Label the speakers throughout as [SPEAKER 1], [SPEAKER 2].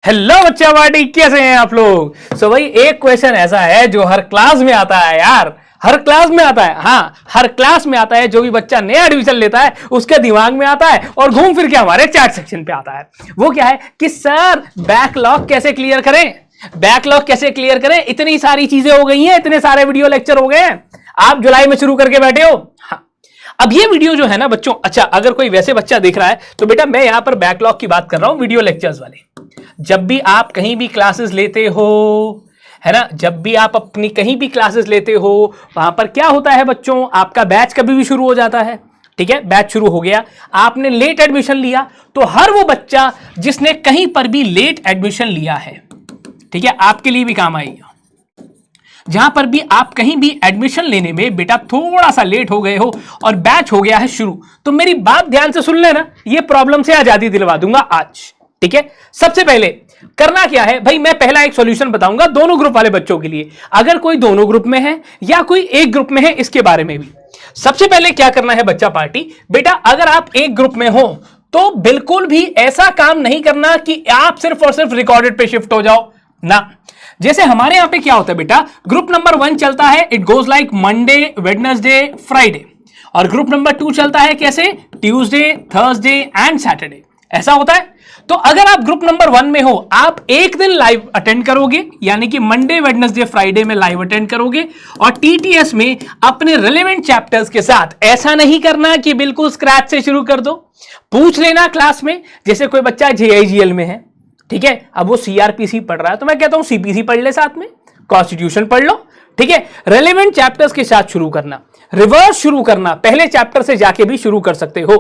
[SPEAKER 1] Hello बच्चा party, कैसे हैं आप लोग। भाई एक क्वेश्चन ऐसा है जो हर क्लास में आता है यार, हर क्लास में आता है। हाँ, हर क्लास में आता है। जो भी बच्चा नया एडमिशन लेता है उसके दिमाग में आता है और घूम फिर के हमारे चैट सेक्शन पे आता है। वो क्या है कि सर बैकलॉग कैसे क्लियर करें, बैकलॉग कैसे क्लियर करें। इतनी सारी चीजें हो गई हैं, इतने सारे वीडियो लेक्चर हो गए हैं, आप जुलाई में शुरू करके बैठे हो। हाँ, अब ये वीडियो जो है ना बच्चों, अच्छा अगर कोई वैसे बच्चा देख रहा है तो बेटा मैं यहां पर बैकलॉग की बात कर रहा हूं, वीडियो लेक्चर्स वाले। जब भी आप कहीं भी क्लासेस लेते हो, है ना, जब भी आप अपनी कहीं भी क्लासेस लेते हो, वहां पर क्या होता है बच्चों, आपका बैच कभी भी शुरू हो जाता है। ठीक है, बैच शुरू हो गया, आपने लेट एडमिशन लिया, तो हर वो बच्चा जिसने कहीं पर भी लेट एडमिशन लिया है, ठीक है, आपके लिए भी काम आएगा। जहां पर भी आप कहीं भी एडमिशन लेने में बेटा थोड़ा सा लेट हो गए हो और बैच हो गया है शुरू, तो मेरी बात ध्यान से सुन लेना, ये प्रॉब्लम से आजादी दिलवा दूंगा आज। ठीक है, सबसे पहले करना क्या है भाई, मैं पहला एक सॉल्यूशन बताऊंगा दोनों ग्रुप वाले बच्चों के लिए। अगर कोई दोनों ग्रुप में है या कोई एक ग्रुप में है, इसके बारे में भी सबसे पहले क्या करना है बच्चा पार्टी। बेटा अगर आप एक ग्रुप में हो तो बिल्कुल भी ऐसा काम नहीं करना कि आप सिर्फ और सिर्फ रिकॉर्डेड पे शिफ्ट हो जाओ ना। जैसे हमारे यहां पे क्या होता है बेटा, ग्रुप नंबर 1 चलता है, it goes like Monday, Wednesday, Friday. और ग्रुप नंबर 2 चलता है कैसे, ट्यूसडे, थर्सडे एंड सैटरडे, ऐसा होता है। तो अगर आप ग्रुप नंबर 1 में हो, आप एक दिन लाइव अटेंड करोगे, यानी कि मंडे, वेडनेसडे, फ्राइडे में लाइव अटेंड करोगे, और टीटीएस में अपने रिलेवेंट चैप्टर्स के साथ। ऐसा नहीं करना कि बिल्कुल स्क्रैच से शुरू कर दो, पूछ लेना क्लास में। जैसे कोई बच्चा जेआईजीएल में है, ठीक है, अब वो सीआरपीसी पढ़ रहा है, तो मैं कहता हूं सीपीसी पढ़ ले, साथ में कॉन्स्टिट्यूशन पढ़ लो। ठीक है, रेलेवेंट चैप्टर्स के साथ शुरू करना, रिवर्स शुरू करना, पहले चैप्टर से जाके भी शुरू कर सकते हो।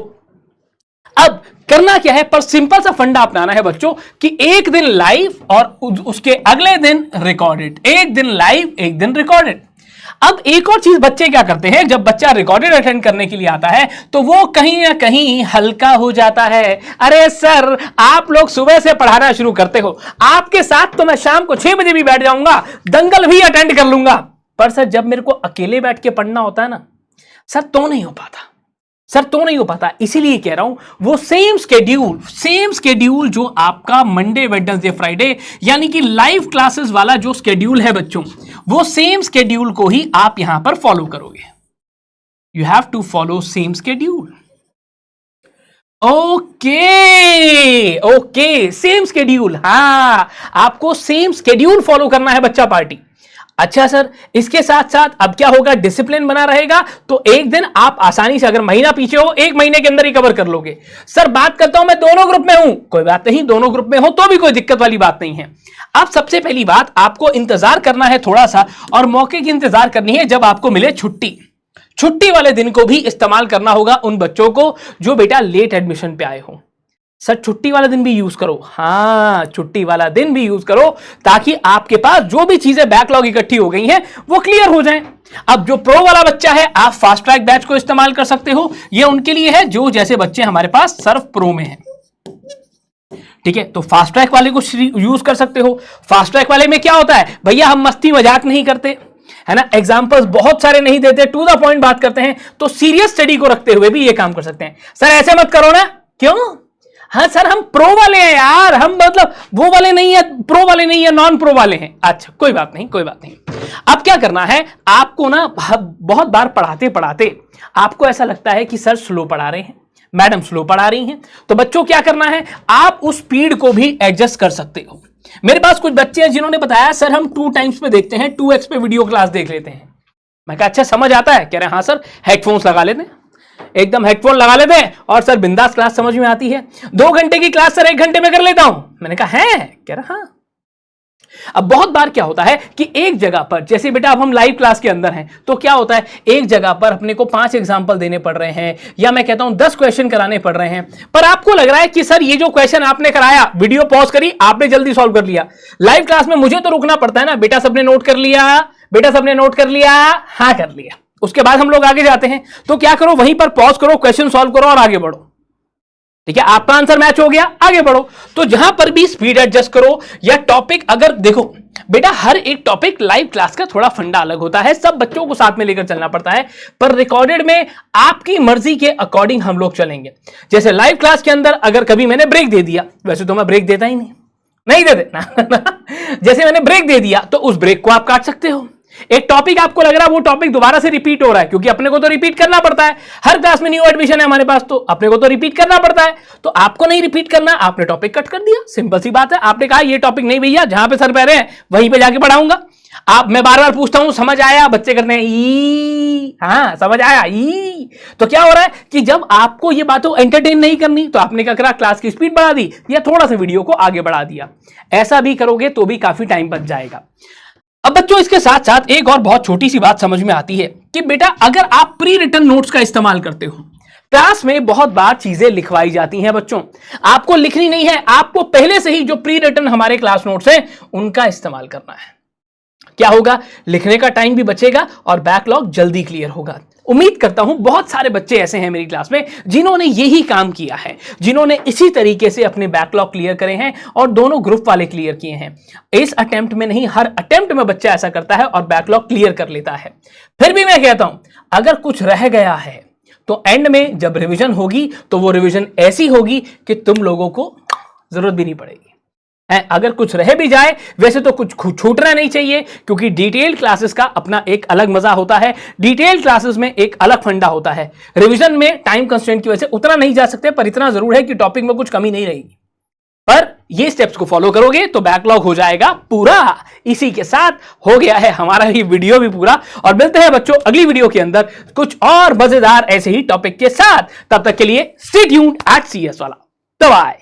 [SPEAKER 1] अब करना क्या है, पर सिंपल सा फंडा अपनाना है बच्चों कि एक दिन लाइव और उसके अगले दिन रिकॉर्डेड, एक दिन लाइव एक दिन रिकॉर्डेड। अब एक और चीज बच्चे क्या करते हैं, जब बच्चा रिकॉर्डेड अटेंड करने के लिए आता है तो वो कहीं ना कहीं हल्का हो जाता है। अरे सर आप लोग सुबह से पढ़ाना शुरू करते हो, आपके साथ तो मैं शाम को 6 बजे भी बैठ जाऊंगा, दंगल भी अटेंड कर लूंगा, पर सर जब मेरे को अकेले बैठ के पढ़ना होता है ना सर, तो नहीं हो पाता, सर तो नहीं हो पाता। इसीलिए कह रहा हूं वो सेम स्केड्यूल जो आपका मंडे, वेडनेसडे, फ्राइडे यानी कि लाइव क्लासेस वाला जो स्केड्यूल है बच्चों, वो सेम स्केड्यूल को ही आप यहां पर फॉलो करोगे। You have to follow same schedule. Okay, same schedule. हाँ, आपको सेम स्केड्यूल फॉलो करना है बच्चा पार्टी। अच्छा सर, इसके साथ साथ अब क्या होगा, डिसिप्लिन बना रहेगा, तो एक दिन आप आसानी से, अगर महीना पीछे हो, 1 महीने के अंदर ही कवर कर लोगे। सर बात करता हूं मैं दोनों ग्रुप में हूं, कोई बात नहीं, दोनों ग्रुप में हो तो भी कोई दिक्कत वाली बात नहीं है। अब सबसे पहली बात, आपको इंतजार करना है थोड़ा सा, और मौके की इंतजार करनी है जब आपको मिले छुट्टी। छुट्टी वाले दिन को भी इस्तेमाल करना होगा उन बच्चों को जो बेटा लेट एडमिशन पे आए हो। सर छुट्टी वाला दिन भी यूज करो, हाँ छुट्टी वाला दिन भी यूज करो, ताकि आपके पास जो भी चीजें बैकलॉग इकट्ठी हो गई हैं वो क्लियर हो जाएं। अब जो प्रो वाला बच्चा है, आप फास्ट ट्रैक बैच को इस्तेमाल कर सकते हो, ये उनके लिए है जो जैसे बच्चे हमारे पास सिर्फ प्रो में हैं। ठीक है, तो फास्ट ट्रैक वाले को यूज कर सकते हो। फास्ट ट्रैक वाले में क्या होता है भैया, हम मस्ती मजाक नहीं करते, है ना, एग्जाम्पल्स बहुत सारे नहीं देते, टू द पॉइंट बात करते हैं, तो सीरियस स्टडी को रखते हुए भी ये काम कर सकते हैं। सर ऐसे मत करो ना, क्यों, हाँ सर हम प्रो वाले हैं यार, हम मतलब वो वाले नहीं है, प्रो वाले नहीं है, नॉन प्रो वाले हैं। अच्छा कोई बात नहीं, कोई बात नहीं। अब क्या करना है आपको ना, बहुत बार पढ़ाते पढ़ाते आपको ऐसा लगता है कि सर स्लो पढ़ा रहे हैं, मैडम स्लो पढ़ा रही हैं, तो बच्चों क्या करना है, आप उस स्पीड को भी एडजस्ट कर सकते हो। मेरे पास कुछ बच्चे हैं जिन्होंने बताया सर हम 2 टाइम्स पे देखते हैं, 2x पे वीडियो क्लास देख लेते हैं। मैं कहा अच्छा समझ आता है, कह रहे हैं हाँ सर हेडफोन्स लगा लेते हैं, एकदम हेडफोन लगा लेते हैं और सर बिंदास क्लास समझ में आती है। 2 घंटे की क्लास सर 1 घंटे में कर लेता हूं। मैंने कहा है, कह रहा हाँ। अब बहुत बार क्या होता है कि एक जगह पर, जैसे बेटा अब हम लाइव क्लास के अंदर हैं, तो क्या होता है एक जगह पर अपने को 5 एग्जांपल देने पड़ रहे हैं, या मैं कहता हूं 10 क्वेश्चन कराने पड़ रहे हैं, पर आपको लग रहा है कि सर ये जो क्वेश्चन आपने कराया, वीडियो पॉज करी, आपने जल्दी सॉल्व कर लिया, लाइव क्लास में मुझे तो रुकना पड़ता है ना, बेटा सबने नोट कर लिया, बेटा सबने नोट कर लिया, हाँ कर लिया, उसके बाद हम लोग आगे जाते हैं। तो क्या करो, वहीं पर पॉज करो, क्वेश्चन सॉल्व करो और आगे बढ़ो। ठीक है, आपका आंसर मैच हो गया, आगे बढ़ो। तो जहां पर भी स्पीड एडजस्ट करो, या टॉपिक, अगर देखो बेटा हर एक टॉपिक लाइव क्लास का थोड़ा फंडा अलग होता है, सब बच्चों को साथ में लेकर चलना पड़ता है, पर रिकॉर्डेड में आपकी मर्जी के अकॉर्डिंग हम लोग चलेंगे। जैसे लाइव क्लास के अंदर अगर कभी मैंने ब्रेक दे दिया, वैसे तो मैं ब्रेक देता ही नहीं, नहीं देते ना। जैसे मैंने ब्रेक दे दिया तो उस ब्रेक को आप काट सकते हो। एक टॉपिक आपको लग रहा है वो टॉपिक दोबारा से रिपीट हो रहा है, क्योंकि अपने को तो रिपीट करना पड़ता है, हर क्लास में न्यू एडमिशन है हमारे पास, तो अपने को तो रिपीट करना पड़ता है। तो आपको नहीं रिपीट करना, आपने टॉपिक कट कर दिया, सिंपल सी बात है। आपने कहा ये टॉपिक नहीं भैया, जहां पे सर कह रहे हैं वहीं पे जाके पढ़ाऊंगा। मैं बार बार पूछता हूं समझ आया, बच्चे करते हैं ई, हाँ समझ आया ई। तो क्या हो रहा है कि जब आपको ये बातों एंटरटेन नहीं करनी तो आपने क्या करा, क्लास की स्पीड बढ़ा दी या थोड़ा सा वीडियो को आगे बढ़ा दिया। ऐसा भी करोगे तो भी काफी टाइम बच जाएगा। अब बच्चों इसके साथ साथ एक और बहुत छोटी सी बात समझ में आती है कि बेटा अगर आप प्री रिटन नोट्स का इस्तेमाल करते हो, क्लास में बहुत बार चीजें लिखवाई जाती हैं बच्चों, आपको लिखनी नहीं है, आपको पहले से ही जो प्री रिटन हमारे क्लास नोट्स हैं उनका इस्तेमाल करना है। क्या होगा, लिखने का टाइम भी बचेगा और बैकलॉग जल्दी क्लियर होगा। उम्मीद करता हूं बहुत सारे बच्चे ऐसे हैं मेरी क्लास में जिन्होंने यही काम किया है, जिन्होंने इसी तरीके से अपने बैकलॉग क्लियर करे हैं और दोनों ग्रुप वाले क्लियर किए हैं। इस अटेम्प्ट में नहीं, हर अटेम्प्ट में बच्चा ऐसा करता है और बैकलॉग क्लियर कर लेता है। फिर भी मैं कहता हूं अगर कुछ रह गया है तो एंड में जब रिवीजन होगी तो वो रिवीजन ऐसी होगी कि तुम लोगों को जरूरत भी नहीं पड़ेगी। अगर कुछ रह भी जाए, वैसे तो कुछ छूटना नहीं चाहिए, क्योंकि डिटेल क्लासेस का अपना एक अलग मजा होता है, डिटेल क्लासेस में एक अलग फंडा होता है। रिवीजन में टाइम कंस्ट्रेंट की वजह से उतना नहीं जा सकते, पर इतना जरूर है कि टॉपिक में कुछ कमी नहीं रहेगी। पर ये स्टेप्स को फॉलो करोगे तो बैकलॉग हो जाएगा पूरा। इसी के साथ हो गया है हमारा ये वीडियो भी पूरा, और मिलते हैं बच्चों अगली वीडियो के अंदर कुछ और मजेदार ऐसे ही टॉपिक के साथ। तब तक के लिए स्टे ट्यून्ड एट CS वाला। बाय।